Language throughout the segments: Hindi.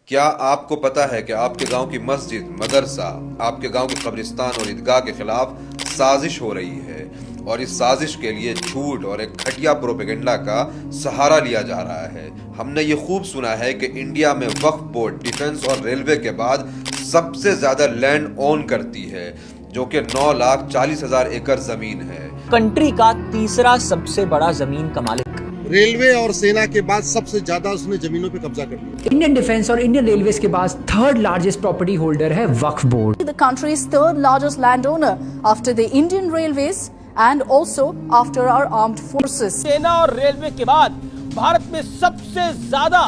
क्या आपको पता है कि आपके गांव की मस्जिद, मदरसा, आपके गांव के कब्रिस्तान और ईदगाह के खिलाफ साजिश हो रही है और इस साजिश के लिए झूठ और एक घटिया प्रोपेगेंडा का सहारा लिया जा रहा है। हमने ये खूब सुना है कि इंडिया में वक्फ बोर्ड डिफेंस और रेलवे के बाद सबसे ज्यादा लैंड ओन करती है, जो कि 9,40,000 एकड़ जमीन है। कंट्री का तीसरा सबसे बड़ा जमीन का मालिक। रेलवे और सेना के बाद सबसे ज्यादा उसने जमीनों पे कब्जा कर लिया। इंडियन डिफेंस और इंडियन रेलवेज के बाद थर्ड लार्जेस्ट प्रॉपर्टी होल्डर है वक्फ board. The country's third largest landowner after the Indian Railways and also after our armed forces. सेना और रेलवे के बाद भारत में सबसे ज्यादा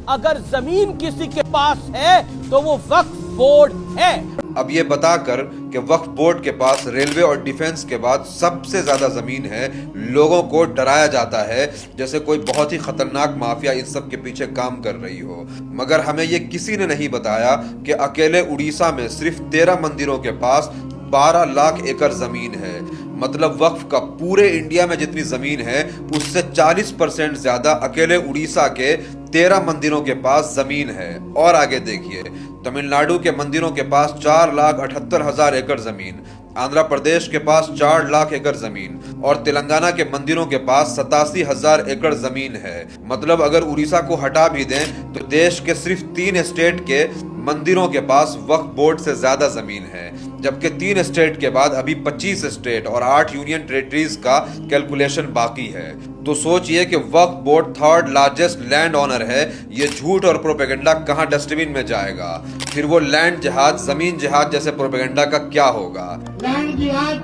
अगर जमीन किसी के पास है तो वो वक्फ बोर्ड है। अब ये बताकर कि वक्फ बोर्ड के पास रेलवे और डिफेंस के बाद सबसे ज्यादा जमीन है, लोगों को डराया जाता है जैसे कोई बहुत ही खतरनाक माफिया इन सब के पीछे काम कर रही हो। मगर हमें ये किसी ने नहीं बताया कि अकेले उड़ीसा में सिर्फ 13 मंदिरों के पास 12 लाख एकड़ जमीन है। मतलब वक्फ का पूरे इंडिया में जितनी जमीन है उससे 40% ज्यादा अकेले उड़ीसा के 13 मंदिरों के पास जमीन है। और आगे देखिए, तमिलनाडु के मंदिरों के पास 4,78,000 एकड़ जमीन, आंध्र प्रदेश के पास 4 लाख एकड़ जमीन और तेलंगाना के मंदिरों के पास 87,000 एकड़ जमीन है। मतलब अगर उड़ीसा को हटा भी दें तो देश के सिर्फ 3 स्टेट के मंदिरों के पास वक्फ बोर्ड से ज्यादा जमीन है, जबकि 3 स्टेट के बाद अभी 25 स्टेट और 8 यूनियन टेरिटरीज का कैलकुलेशन बाकी है। तो सोचिए कि Waqf board third largest landowner है, ये झूठ और प्रोपेगेंडा कहां डस्टबिन में जाएगा? फिर वो लैंड जिहाद, जमीन जिहाद जैसे प्रोपेगेंडा का क्या होगा? लैंड जिहाद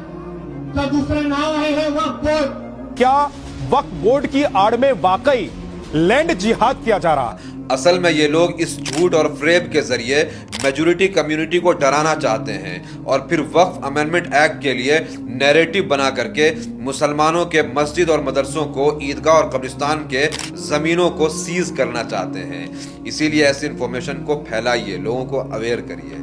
का दूसरा नाम है वक्फ बोर्ड। क्या वक्फ बोर्ड की आड़ में वाकई लैंड जिहाद किया जा रहा है? असल में ये लोग इस झूठ और फ्रेब के जरिए मेजॉरिटी कम्युनिटी को डराना चाहते हैं और फिर वक्फ अमेंडमेंट एक्ट के लिए नैरेटिव बना करके मुसलमानों के मस्जिद और मदरसों को, ईदगाह और कब्रिस्तान के जमीनों को सीज करना चाहते हैं। इसीलिए ऐसी इंफॉर्मेशन को फैलाइए, लोगों को अवेयर करिए।